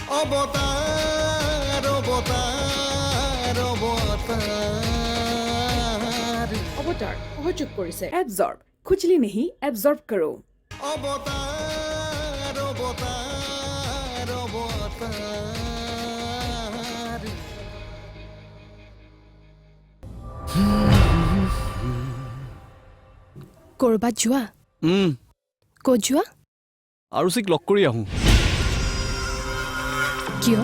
অবতাৰ অবতাৰ অবতাৰ অবতাৰ সহযোগ কৰিছে এবজৰ্ব খুজলি নেহি এবজৰ্ব কৰো অবতাৰ অবতাৰ অবতাৰ কৰবাত যোৱা ক'ত যোৱা আৰু চিক লগ কৰি আহোঁ কিয়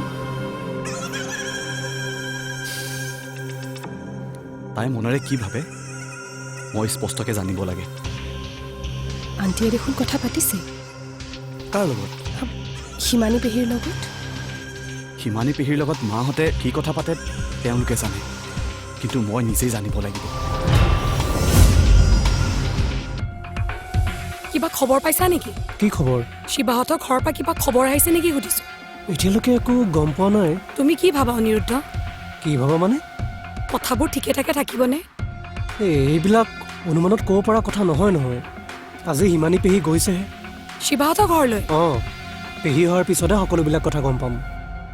তাই মনেৰে কি ভাবে মই স্পষ্টকৈ জানিব লাগে আণ্টিয়ে দেখোন কথা পাতিছে কাৰ লগত হিমানী পেহীৰ লগত হিমানী পেহীৰ লগত মাহঁতে কি কথা পাতে তেওঁলোকে জানে কিন্তু মই নিজেই জানিব লাগিব কিবা খবৰ পাইছা নেকি কি খবৰ শিৱাহঁতৰ ঘৰৰ পৰা কিবা খবৰ আহিছে নেকি সুধিছো এতিয়ালৈকে একো গম পোৱা নাই তুমি কি ভাবা অনিৰুদ্ধ কি ভাবা মানে কথাবোৰ ঠিকে ঠাকে থাকিবনে এইবিলাক অনুমানত ক'ব পৰা কথা নহয় আজি হিমানী পেহী গৈছেহে শিৱাহঁতৰ ঘৰলৈ অঁ পেহী হোৱাৰ পিছতহে সকলোবিলাক কথা গম পাম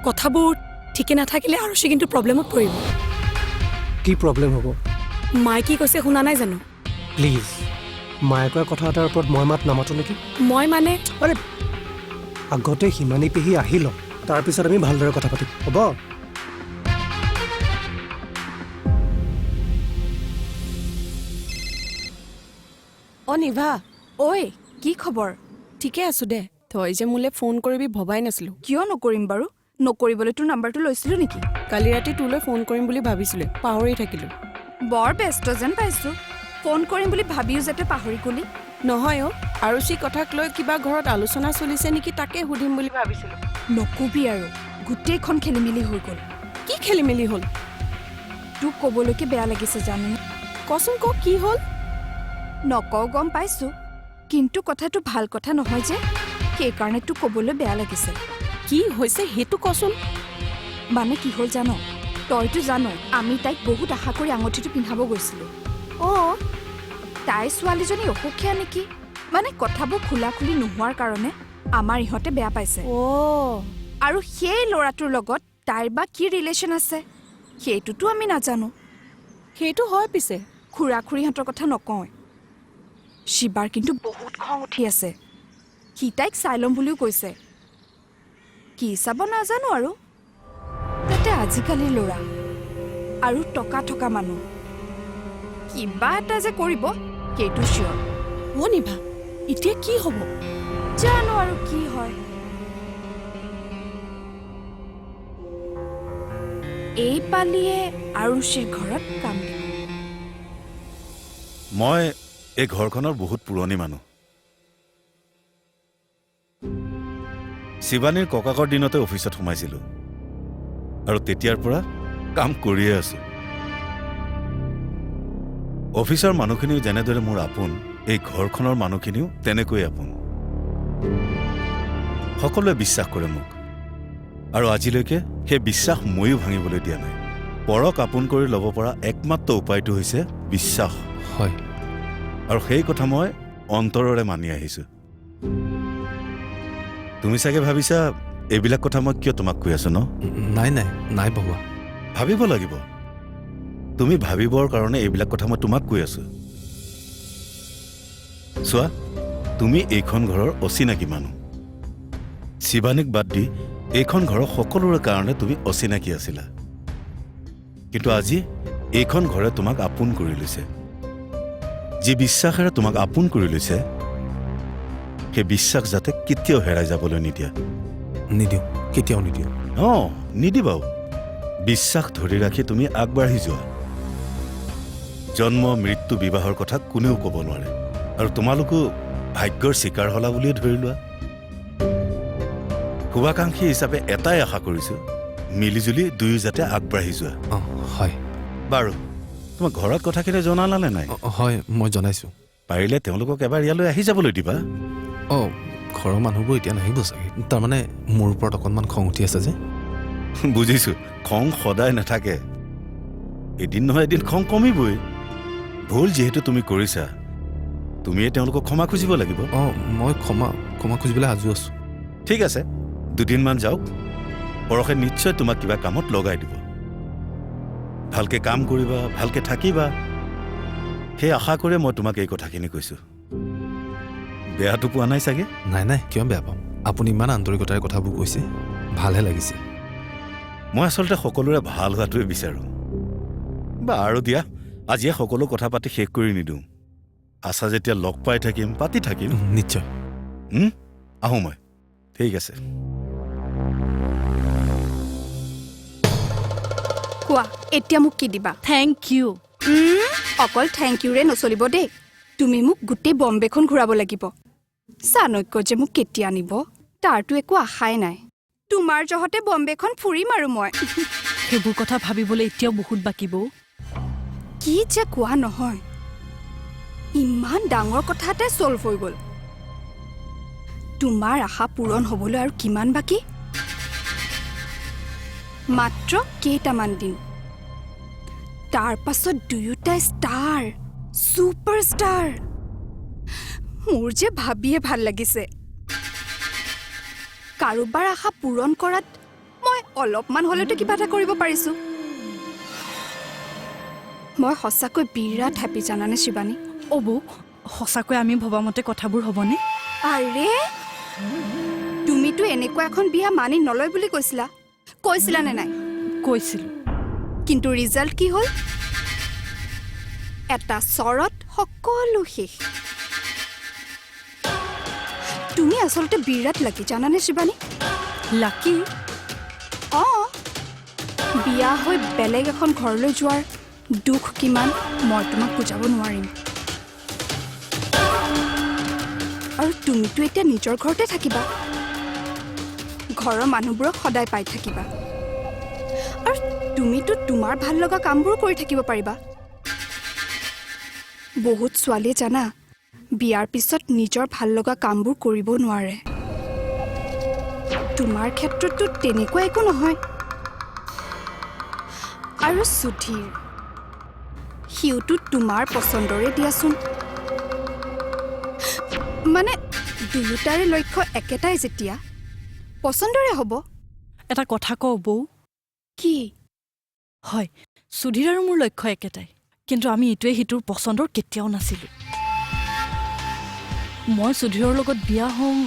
কথাবোৰ ঠিকে নাথাকিলে আৰু সি কিন্তু প্ৰব্লেমত পৰিব কি প্ৰব্লেম হ'ব মায়ে কি কৈছে শুনা নাই জানো প্লিজ মায়ে কোৱা কথা এটাৰ ওপৰত মই মাত নামাতো নেকি মই মানে আৰে আগতে হিমানী পেহী আহি লওক তাৰপিছত আমি ভালদৰে কথা পাতিম হ'ব অ নিভা ঐ কি খবৰ ঠিকে আছো দে তই যে মোলৈ ফোন কৰিবি ভবাই নাছিলো কিয় নকৰিম বাৰু নকৰিবলৈ তোৰ নাম্বাৰটো লৈছিলো নেকি কালি ৰাতি তোলৈ ফোন কৰিম বুলি ভাবিছিলো পাহৰি থাকিলো বৰ ব্যস্ত যেন পাইছো ফোন কৰিম বুলি ভাবিও যাতে পাহৰি গলি নহয় অ' আৰুচি কথাক লৈ কিবা ঘৰত আলোচনা চলিছে নেকি তাকে সুধিম বুলি ভাবিছিলো নকবি আৰু গোটেইখন খেলি মেলি হৈ গ'ল কি খেলি মেলি হ'ল তোক ক'বলৈকে বেয়া লাগিছে জানো কচোন ক কি হ'ল নকওঁ গম পাইছো কিন্তু কথাটো ভাল কথা নহয় যে সেইকাৰণে তোক ক'বলৈ বেয়া লাগিছে কি হৈছে সেইটো কচোন মানে কি হ'ল জানো তইতো জানো আমি তাইক বহুত আশা কৰি আঙুঠিটো পিন্ধাব গৈছিলো অঁ তাই ছোৱালীজনী অসুখীয়া নেকি মানে কথাবোৰ খোলা খুলি নোহোৱাৰ কাৰণে আমাৰ ইহঁতে বেয়া পাইছে অঁ আৰু সেই ল'ৰাটোৰ লগত তাইৰ বা কি ৰিলেশ্যন আছে সেইটোতো আমি নাজানো সেইটো হয় পিছে খুৰা খুৰীহঁতৰ কথা নকওঁ শিৱাৰ কিন্তু বহুত খং উঠি আছে সি তাইক চাই ল'ম বুলিও কৈছে কি চাব নাজানো আৰু তাতে আজিকালিৰ ল'ৰা আৰু টকা থকা মানুহ কিবা এটা যে কৰিব সেইটো চিয়ৰ অ' নিভা এতিয়া কি হ'ব জানো আৰু কি হয় এই পালিয়ে আৰুষিৰ ঘৰত কাম দিব মই এই ঘৰখনৰ বহুত পুৰণি মানুহ শিৱানীৰ ককাকৰ দিনতে অফিচত সোমাইছিলো আৰু তেতিয়াৰ পৰা কাম কৰিয়ে আছো অফিচৰ মানুহখিনিও যেনেদৰে মোৰ আপোন এই ঘৰখনৰ মানুহখিনিও তেনেকৈ আপোন সকলোৱে বিশ্বাস কৰে মোক আৰু আজিলৈকে সেই বিশ্বাস ময়ো ভাঙিবলৈ দিয়া নাই পৰক আপোন কৰি ল'ব পৰা একমাত্ৰ উপায়টো হৈছে বিশ্বাস হয় আৰু সেই কথা মই অন্তৰেৰে মানি আহিছো তুমি চাগে ভাবিছা এইবিলাক কথা মই কিয় তোমাক কৈ আছো ন নাই বাবুৱা ভাবিব লাগিব তুমি ভাবিবৰ কাৰণে এইবিলাক কথা মই তোমাক কৈ আছো চোৱা তুমি এইখন ঘৰৰ অচিনাকি মানুহ শিৱানীক বাদ দি এইখন ঘৰৰ সকলোৰে কাৰণে তুমি অচিনাকি আছিলা কিন্তু আজি এইখন ঘৰে তোমাক আপোন কৰি লৈছে যি বিশ্বাসেৰে তোমাক আপোন কৰি লৈছে সেই বিশ্বাস যাতে কেতিয়াও হেৰাই যাবলৈ নিদিয়া নিদিওঁ কেতিয়াও নিদিওঁ অঁ নিদিবাও বিশ্বাস ধৰি ৰাখি তুমি আগবাঢ়ি যোৱা জন্ম মৃত্যু বিবাহৰ কথা কোনেও ক'ব নোৱাৰে আৰু তোমালোকো ভাগ্যৰ চিকাৰ হলা বুলিয়ে ধৰি লোৱা শুভাকাংক্ষী হিচাপে এটাই আশা কৰিছো মিলিজুলি দুয়ো যাতে আগবাঢ়ি যোৱা অঁ হয় বাৰু তোমাৰ ঘৰত কথাখিনি জনালানে নাই হয় মই জনাইছোঁ পাৰিলে তেওঁলোকক এবাৰ ইয়ালৈ আহি যাবলৈ দিবা অঁ ঘৰৰ মানুহবোৰ এতিয়া নাহিব চাগে তাৰমানে মোৰ ওপৰত অকণমান খং উঠি আছে যে বুজিছো খং সদায় নাথাকে এদিন নহয় এদিন খং কমিবই ভুল যিহেতু তুমি কৰিছা তুমিয়ে তেওঁলোকক ক্ষমা খুজিব লাগিব অঁ মই ক্ষমা খুজিবলৈ সাজু আছোঁ ঠিক আছে দুদিনমান যাওক পৰশে নিশ্চয় তোমাক কিবা কামত লগাই দিব। ভালকে কাম কৰিবা, ভালকে থাকিবা, সেই আশা কৰি মই তোমাক এই কথাখিনি কৈছোঁ। বেয়াটো পোৱা নাই চাগে? নাই নাই, কিয় বেয়া পাম? আপুনি ইমান আন্তৰিকতাৰে কথাবোৰ কৈছে, ভালহে লাগিছে। মই আচলতে সকলোৰে ভাল হোৱাটোৱে বিচাৰোঁ। বা আৰু দিয়া, আজিয়ে সকলো কথা পাতি শেষ কৰি নিদিওঁ। আশা যেতিয়া লগ পাই থাকিম, পাতি থাকিম। নিশ্চয়। আহোঁ মই। ঠিক আছে। কোৱা, এতিয়া মোক কি দিবা? Thank you. অকল থেংক ইউৰে নচলিব দেই। তুমি মোক গোটেই বম্বেখন ঘূৰাব লাগিব। চাণক্য যে মোক কেতিয়া নিব তাৰতো একো আশাই নাই। তোমাৰ জহতে বম্বেখন ফুৰিম আৰু মই। সেইবোৰ কথা ভাবিবলৈ এতিয়াও বহুত বাকী বৌ। কি যে কোৱা নহয়, ইমান ডাঙৰ কথা এটাই চল্ভ হৈ গ'ল। তোমাৰ আশা পূৰণ হ'বলৈ আৰু কিমান বাকী? মাত্ৰ কেইটামান দিন, তাৰ পাছত দুয়োটা ষ্টাৰ, ছুপাৰষ্টাৰ। মোৰ যে ভাবিয়ে ভাল লাগিছে। কাৰোবাৰ আশা পূৰণ কৰাত মই অলপমান হ'লেতো কিবা এটা কৰিব পাৰিছোঁ। মই সঁচাকৈ বিৰাট হেপী জানানে শিৱানী। অ' বৌ, সঁচাকৈ আমি ভবামতে কথাবোৰ হ'বনে? আৰে, তুমিতো এনেকুৱা এখন বিয়া মানি নলয় বুলি কৈছিলানে নাই? কৈছিলোঁ। কিন্তু ৰিজাল্ট কি হ'ল? এটা চৰত সকলো শেষ। তুমি আচলতে বিৰাট লাকি জানানে শিৱানী। লাকি? অঁ, বিয়া হৈ বেলেগ এখন ঘৰলৈ যোৱাৰ দুখ কিমান মই তোমাক বুজাব নোৱাৰিম। আৰু তুমিতো এতিয়া নিজৰ ঘৰতে থাকিবা, ঘৰৰ মানুহবোৰক সদায় পাই থাকিবা, আৰু তুমিতো তোমাৰ ভাল লগা কামবোৰ কৰি থাকিব পাৰিবা। বহুত ছোৱালীয়ে জানা, বিয়াৰ পিছত নিজৰ ভাল লগা কামবোৰ কৰিব নোৱাৰে। তোমাৰ ক্ষেত্ৰতো তেনেকুৱা একো নহয়। আৰু সুধীৰ, সিওতো তোমাৰ পচন্দৰে দিয়াচোন। মানে দুয়োটাৰে লক্ষ্য একেটাই, যেতিয়া পচন্দৰে হ'ব। এটা কথা কওঁ বৌ। কি? হয়, সুধীৰ আৰু মোৰ লক্ষ্য একেটাই, কিন্তু আমি ইটোৱে সিটোৰ পচন্দৰ কেতিয়াও নাছিলোঁ। মই সুধীৰৰ লগত বিয়া হ'ম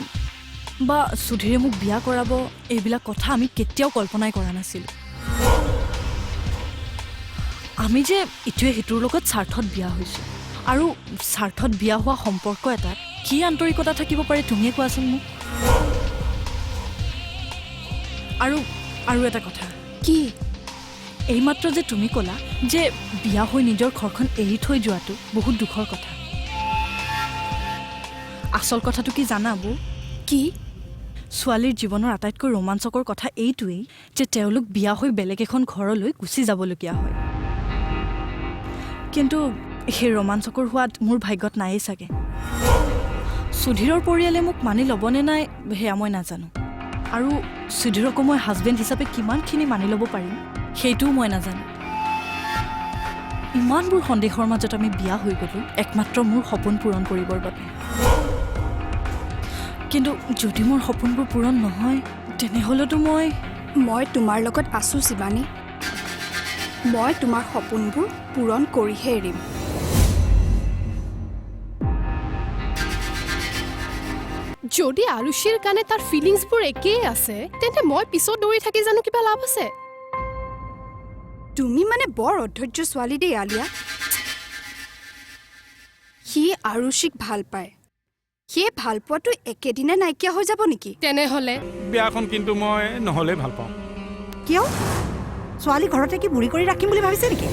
বা সুধীৰে মোক বিয়া কৰাব, এইবিলাক কথা আমি কেতিয়াও কল্পনাই কৰা নাছিলোঁ। আমি যে ইটোৱে সিটোৰ লগত স্বাৰ্থত বিয়া হৈছোঁ, আৰু স্বাৰ্থত বিয়া হোৱা সম্পৰ্ক এটাত কি আন্তৰিকতা থাকিব পাৰে তুমিয়ে কোৱাচোন মোক। আৰু এটা কথা। কি? এইমাত্ৰ যে তুমি ক'লা যে বিয়া হৈ নিজৰ ঘৰখন এৰি থৈ যোৱাটো বহুত দুখৰ কথা। আচল কথাটো কি জানা বৌ? কি? ছোৱালীৰ জীৱনৰ আটাইতকৈ ৰোমাঞ্চকৰ কথা এইটোৱেই যে তেওঁলোক বিয়া হৈ বেলেগ এখন ঘৰলৈ গুচি যাবলগীয়া হয়। কিন্তু সেই ৰোমাঞ্চকৰ হোৱাত মোৰ ভাগ্যত নায়েই চাগে। সুধীৰৰ পৰিয়ালে মোক মানি ল'বনে নাই সেয়া মই নাজানো, আৰু সুধীৰকো মই হাজবেণ্ড হিচাপে কিমানখিনি মানি ল'ব পাৰিম সেইটোও মই নাজানো। ইমানবোৰ সন্দেহৰ মাজত আমি বিয়া হৈ গ'লোঁ একমাত্ৰ মোৰ সপোন পূৰণ কৰিবৰ বাবে। কিন্তু যদি মোৰ সপোনবোৰ পূৰণ নহয়, তেনেহ'লেতো মই তোমাৰ লগত আছোঁ শিৱানী। মই তোমাৰ সপোনবোৰ পূৰণ কৰিহে এৰিম। যদি আৰুষিৰ কাৰণে তাৰ ফিলিংছবোৰ একেই আছে, তেন্তে মই পিছত দৌৰি থাকি জানো কিবা লাভ আছে? তুমি মানে বৰ অধৈৰ্য ছোৱালী দেই আলিয়া। সি আৰুষিক ভাল পায়, সেই ভাল পোৱাটো একেদিনে নাইকিয়া হৈ যাব নেকি? তেনেহ'লে বিয়াখন কিন্তু মই নহ'লে ভাল পাওঁ। কিয়? ছোৱালী ঘৰতে কি বুঢ়ী কৰি ৰাখিম বুলি ভাবিছে নেকি?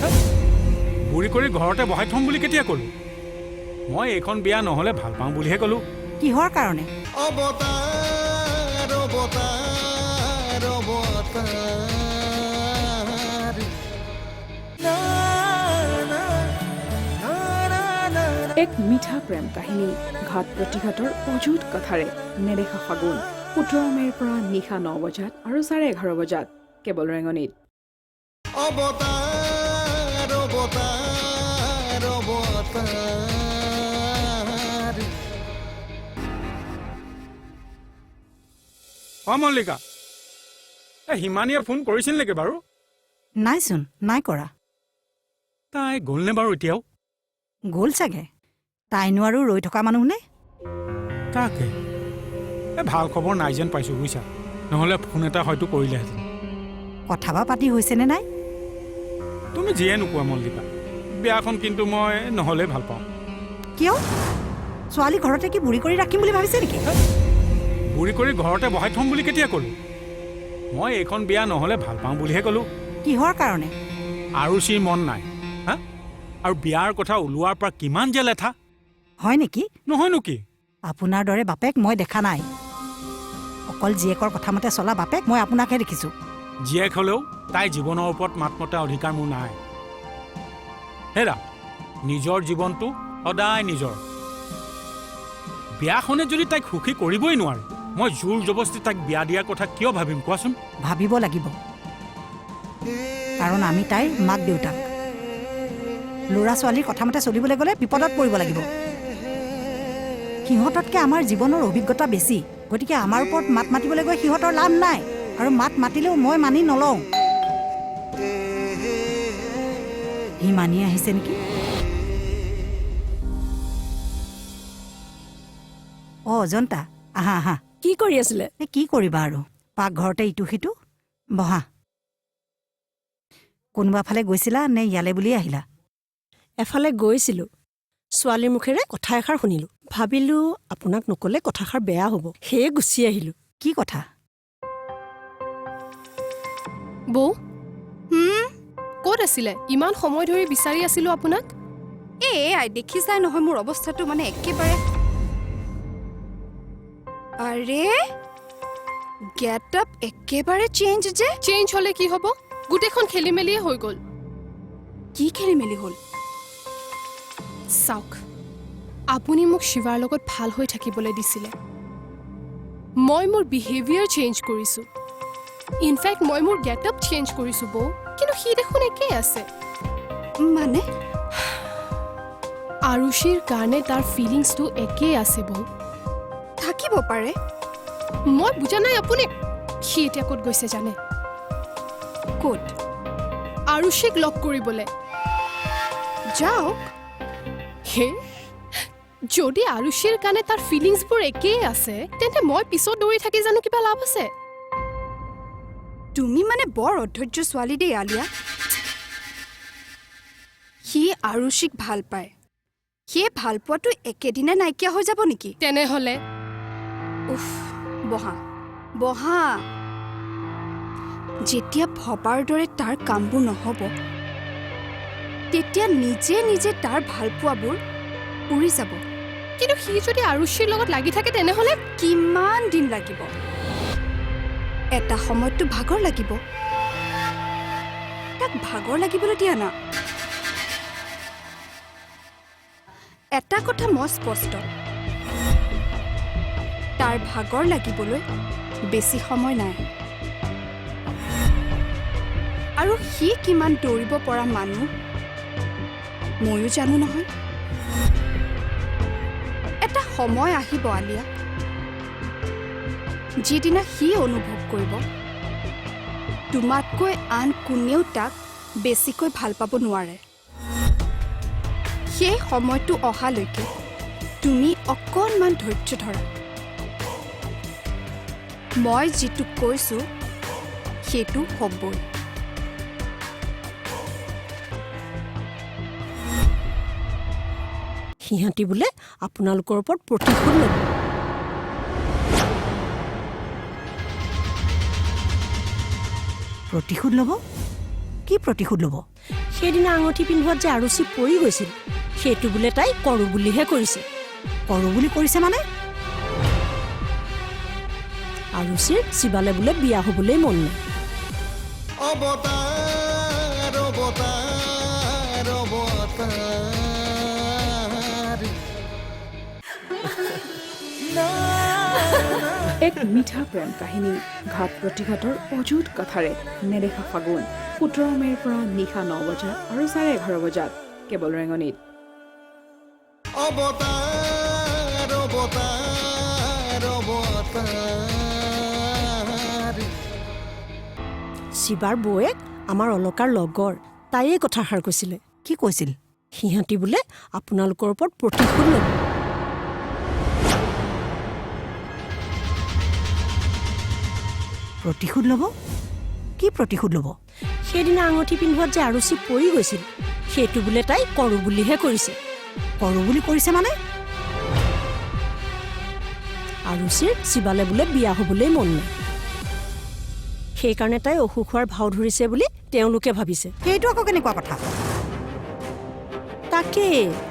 বুঢ়ী কৰি ঘৰতে বহাই থ'ম বুলি কেতিয়া ক'লোঁ? মই এইখন বিয়া নহ'লে ভাল পাওঁ বুলিহে ক'লোঁ। কিহৰ কাৰণে? অৱতাৰ অৱতাৰ অৱতাৰ। এক মিঠা প্ৰেম কাহিনী, ঘাট প্ৰতিঘাটৰ অযুত কথাৰে নেদেখা ফাগুন, ১৭ মে'ৰ পৰা নিশা ৯ বজাত আৰু 11:30 বজাত কেৱল ৰেঙনিত। অৱতাৰ অৱতাৰ অৱতাৰ। অ মল্লিকা, হিমানীয়ে ফোন কৰিছিল নেকি বাৰু? নাইচোন, নাই কৰা। তাই গ'লনে বাৰু এতিয়াও? গ'ল চাগে। তাইনো আৰু ৰৈ থকা মানুহ নে? তাকে ভাল খবৰ নাই যেন পাইছোঁ বুজিছা, নহ'লে ফোন এটা হয়তো কৰিলেহেঁতেন। কথা বা পাতি হৈছেনে নাই? তুমি যিয়ে নোকোৱা মল্লিকা, বিয়াখন কিন্তু মই নহ'লে ভাল পাওঁ। কিয়? ছোৱালী ঘৰতে কি বুঢ়ী কৰি ৰাখিম বুলি ভাবিছে নেকি? বুঢ়ী কৰি ঘৰতে বহাই থ'ম বুলি কেতিয়া ক'লোঁ? মই এইখন বিয়া নহ'লে ভাল পাওঁ বুলিহে ক'লোঁ। কিহৰ কাৰণে? আৰুচিৰ মন নাই হা, আৰু বিয়াৰ কথা ওলোৱাৰ পৰা কিমান যে লেঠা। হয় নেকি? নহয়নো কি? আপোনাৰ দৰে বাপেক মই দেখা নাই। অকল জীয়েকৰ কথা মতে চলা বাপেক মই আপোনাকহে দেখিছোঁ। জীয়েক হ'লেও তাই জীৱনৰ ওপৰত মাত মতা অধিকাৰ মোৰ নাই। হেৰা, নিজৰ জীৱনটো সদায় নিজৰ। বিয়াখনে যদি তাইক সুখী কৰিবই নোৱাৰে, মই জোৰ জবস্তি তাইক বিয়া দিয়াৰ কথা কিয় ভাবিম কোৱাচোন? ভাবিব লাগিব, কাৰণ আমি তাইৰ মাক দেউতাক। ল'ৰা ছোৱালীৰ কথামতে চলিবলৈ গ'লে বিপদত পৰিব লাগিব। সিহঁততকৈ আমাৰ জীৱনৰ অভিজ্ঞতা বেছি, গতিকে আমাৰ ওপৰত মাত মাতিবলৈ গৈ সিহঁতৰ লাভ নাই, আৰু মাত মাতিলেও মই মানি নলওঁ। সি মানি আহিছে নেকি? অজন্তা, আহা আহা। কি কৰি আছিলে? কি কৰিবা আৰু, পাকঘৰতে ইটো সিটো। বহা। কোনোবা ফালে গৈছিলা নে ইয়ালে বুলি আহিলা? এফালে গৈছিলোঁ, ছোৱালীৰ মুখেৰে কথা এষাৰ শুনিলোঁ, ভাবিলোঁ আপোনাক নক'লে কথাষাৰ বেয়া হ'ব, সেয়ে গুচি আহিলোঁ। কি কথা? বৌ ক'ত আছিলে? ইমান সময় ধৰি বিচাৰি আছিলোঁ আপোনাক। আই দেখিছাই নহয় মোৰ অৱস্থাটো মানে একেবাৰে। আৰে গেট আপ একেবাৰে চেঞ্জ যে। চেঞ্জ হ'লে কি হ'ব? গোটেইখন খেলি মেলিয়ে হৈ গ'ল। কি খেলি মেলি হ'ল? চাওক, আপুনি মোক শিৱাৰ লগত ভাল হৈ থাকিবলৈ দিছিলে। মই মোৰ বিহেভিয়াৰ চেঞ্জ কৰিছোঁ, ইনফেক্ট মই মোৰ গেট আপ চেঞ্জ কৰিছোঁ বৌ, কিন্তু সি দেখোন একেই আছে। মানে আৰুষিৰ কাৰণে তাৰ ফিলিংছটো একেই আছে বৌ। থাকিব পাৰে। মই বুজা নাই আপুনি। সি এতিয়া ক'ত গৈছে জানে? ক'ত? আৰুষিক লগ কৰিবলৈ। যাওক। হে, যদি আৰুষিৰ কাৰণে তাৰ ফিলিংছবোৰ একেই আছে, তেন্তে মই পিছত দৌৰি থাকি জানো কিবা লাভ আছে? তুমি মানে বৰ অধৈৰ্য ছোৱালী দেই আলিয়া। সি আৰুষিক ভাল পায়, সিয়ে ভাল পোৱাটো একেদিনে নাইকিয়া হৈ যাব নেকি? তেনেহ'লে উফ, বহা বহা। যেতিয়া ভবাৰ দৰে তাৰ কামবোৰ নহ'ব, তেতিয়া নিজে নিজে তাৰ ভাল পোৱাবোৰ উৰি যাব। কিন্তু সি যদি আৰুষিৰ লগত লাগি থাকে তেনেহ'লে কিমান দিন লাগিব? এটা সময়ততো ভাগৰ লাগিব। তাক ভাগৰ লাগিবলৈ দিয়া না। এটা কথা মই স্পষ্ট, তাৰ ভাগৰ লাগিবলৈ বেছি সময় নাই। আৰু সি কিমান দৌৰিব পৰা মানুহ ময়ো জানো নহয়। এটা সময় আহিব আলিয়া, যিদিনা সি অনুভৱ কৰিব তোমাতকৈ আন কোনেও তাক বেছিকৈ ভাল পাব নোৱাৰে। সেই সময়টো অহালৈকে তুমি অকণমান ধৈৰ্য ধৰা। মই যিটো কৈছোঁ সেইটো হ'বই। সিহঁতি বোলে আপোনালোকৰ ওপৰত প্ৰতিশোধ ল'ব। প্ৰতিশোধ ল'ব? কি প্ৰতিশোধ ল'ব? সেইদিনা আঙুঠি পিন্ধোৱাত যে আৰুচি পৰি গৈছিল, সেইটো বোলে তাই কৰোঁ বুলিহে কৰিছে। কৰোঁ বুলি কৰিছে মানে? আৰুচিৰ শিৱালে বোলে বিয়া হ'বলৈ মন নাই। অৱতাৰ অৱতাৰ অৱতাৰ। এক মিঠা প্ৰেম কাহিনী, ঘাট প্ৰতিঘাটৰ অযুত কথাৰে নেদেখা ফাগুন। 17 মে'ৰ পৰা নিশা 9 বজাত আৰু 11:30 বজাত কেৱল ৰেঙনিত। অৱতাৰ অৱতাৰ অৱতাৰ। শিৱাৰ বৌয়েক আমাৰ অলকাৰ লগৰ তাইয়ে কথাষাৰ কৈছিলে কি কৈছিল সিহঁতি বোলে আপোনালোকৰ ওপৰত প্ৰতিশোধ ল'ব প্ৰতিশোধ ল'ব কি প্ৰতিশোধ ল'ব সেইদিনা আঙুঠি পিন্ধোৱাত যে আৰুচি পৰি গৈছিল সেইটো বোলে তাই কৰো বুলিহে কৰিছে মানে আৰুচিৰ শিৱালে বোলে বিয়া হ'বলৈ মন নাই সেইকাৰণে তাই অসুখ হোৱাৰ ভাও ধৰিছে বুলি তেওঁলোকে ভাবিছে সেইটো আকৌ কেনেকুৱা কথা তাকে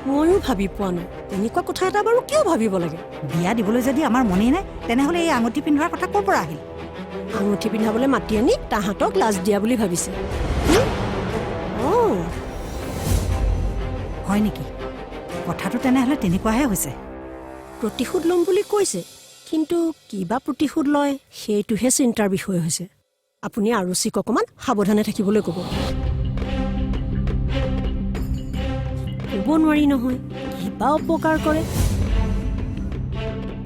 ময়ো ভাবি পোৱা নাই এনেকুৱা কথা এটা বাৰু কিয় ভাবিব লাগে বিয়া দিবলৈ যদি আমাৰ মনেই নাই তেনেহ'লে এই আঙুঠি পিন্ধোৱাৰ কথা ক'ৰ পৰা আহিল আঙুঠি পিন্ধাবলৈ মাতি আনি তাহাঁতক লাজ দিয়া বুলি ভাবিছে হয় নেকি কথাটো তেনেহ'লে তেনেকুৱাহে হৈছে প্ৰতিশোধ ল'ম বুলি কৈছে কিন্তু কিবা প্ৰতিশোধ লয় সেইটোহে চিন্তাৰ বিষয় হৈছে আপুনি আৰুচিক অকণমান সাৱধানে থাকিবলৈ ক'ব ক'ব নোৱাৰি নহয় কিবা অপকাৰ কৰে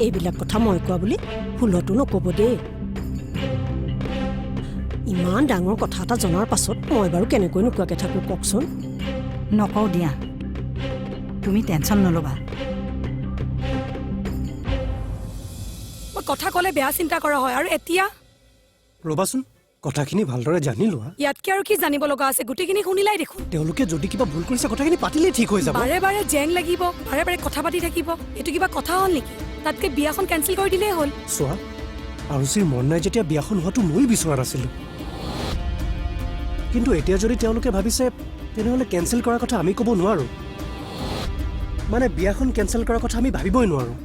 এইবিলাক কথা মই কোৱা বুলি ভুলতো নক'ব দেই ইমান ডাঙৰ কথা এটা জনাৰ পাছত মই বাৰু কেনেকৈ নোকোৱাকৈ থাকোঁ কওকচোন নকওঁ দিয়া তুমি টেনশ্যন নল'বা মই কথা ক'লে বেয়া চিন্তা কৰা হয় আৰু এতিয়া ৰ'বাচোন কথাখিনি ভালদৰে জানি লোৱা ইয়াতকে আৰু কি জানিব লগা আছে গোটেইখিনি শুনিলাই দেখোন তেওঁলোকে যদি কিবা ভুল কৰিছে কথাখিনি পাতিলেই ঠিক হৈ যাব বাৰে বাৰে জেং লাগিব বাৰে বাৰে কথা পাতি থাকিব এইটো কিবা কথা হ'ল নেকি তাতকে বিয়াখন কেঞ্চেল কৰি দিলেই হ'ল চোৱা আৰুচিৰ মন নাই যেতিয়া বিয়াখন হোৱাটো মই বিচৰা নাছিলোঁ কিন্তু এতিয়া যদি তেওঁলোকে ভাবিছে তেনেহ'লে কেঞ্চেল কৰাৰ কথা আমি ক'ব নোৱাৰোঁ মানে বিয়াখন কেঞ্চেল কৰাৰ কথা আমি ভাবিবই নোৱাৰোঁ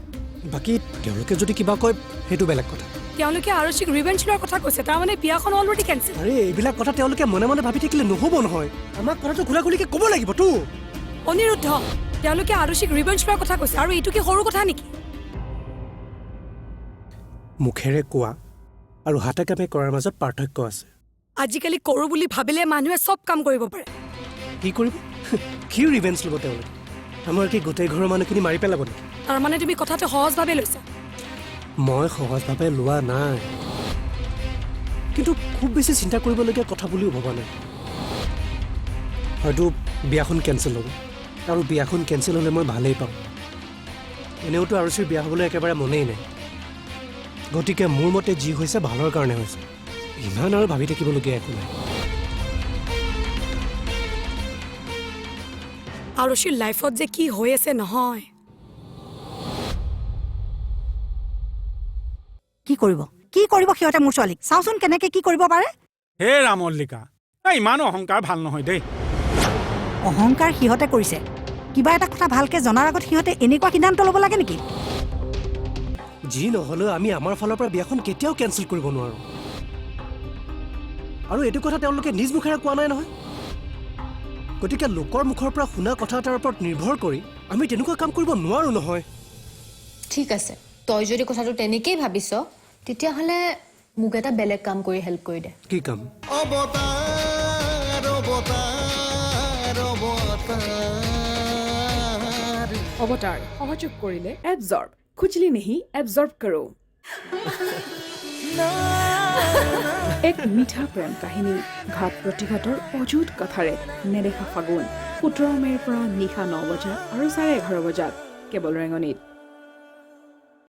বাকী তেওঁলোকে যদি কিবা কয় সেইটো বেলেগ কথা তেওঁলোকে আৰুচিক ৰিভেঞ্জ লোৱাৰ কথা কৈছে তাৰমানে বিয়াখন অলৰেডি কেঞ্চেল আৰে এইবিলাক কথা তেওঁলোকে মনে মনে ভাবি থাকিলে নহ'ব নহয় আমাক কথাটো খোলাখুলিকৈ ক'ব লাগিবতো অনিৰুদ্ধ তেওঁলোকে আৰুচিক ৰিভেঞ্জ লোৱাৰ কথা কৈছে আৰু এইটো কি সৰু কথা নেকি মুখেৰে কোৱা আৰু হাতে কামে কৰাৰ মাজত পাৰ্থক্য আছে আজিকালি কৰোঁ বুলি ভাবিলে মানুহে চব কাম কৰিব পাৰে কি কৰিব কি ৰিভেঞ্জ ল'ব তেওঁলোকে আমাৰ কি গোটেই ঘৰৰ মানুহখিনি মাৰি পেলাব নেকি তাৰমানে তুমি কথাটো সহজভাৱে লৈছা মই সহজভাৱে লোৱা নাই কিন্তু খুব বেছি চিন্তা কৰিবলগীয়া কথা বুলিও ভবা নাই হয়তো বিয়াখন কেঞ্চেল হ'ব আৰু বিয়াখন কেঞ্চেল হ'লে মই ভালেই পাম এনেওতো আৰুচিৰ বিয়া হ'বলৈ একেবাৰে মনেই নাই গতিকে মোৰ মতে যি হৈছে ভালৰ কাৰণে হৈছে ইমান আৰু ভাবি থাকিবলগীয়া একো নাই আৰুচিৰ লাইফত যে কি হৈ আছে নহয় কি কৰিব সিহঁতে মোৰ ছোৱালীক চাওচোন কেনেকে কি কৰিব পাৰে হে ৰামল্লিকা ইমান অহংকাৰ ভাল নহয় দেই অহংকাৰ সিহঁতে কৰিছে কিবা এটা কথা ভালকে জনাৰ আগত সিহঁতে এনেকুৱা সিদ্ধান্ত ল'ব লাগে নেকি যি নহ'লেও আমি আমাৰ ফালৰ পৰা বিয়াখন কেতিয়াও কেঞ্চেল কৰিব নোৱাৰোঁ আৰু এইটো কথা তেওঁলোকে নিজ মুখেৰে কোৱা নাই নহয় গতিকে লোকৰ মুখৰ পৰা শুনা কথা এটাৰ ওপৰত নিৰ্ভৰ কৰি আমি তেনেকুৱা কাম কৰিব নোৱাৰোঁ নহয় ঠিক আছে তই যদি কথাটো তেনেকেই ভাবিছ তেতিয়াহ'লে মোক এটা বেলেগ কাম কৰি হেল্প কৰি দে কি কাম অৱতাৰ অৱতাৰ অৱতাৰ অৱতাৰ সহযোগ কৰিলে এবজৰ্ব খুজলি নেহি এবজৰ্ব কৰো এক মিঠা প্ৰেম কাহিনী ঘাট প্ৰতিঘাটৰ অযুত কথাৰে নেদেখা ফাগুন 17 মে'ৰ পৰা নিশা 9 বজাত আৰু 11:30 বজাত কেৱল ৰেঙনিত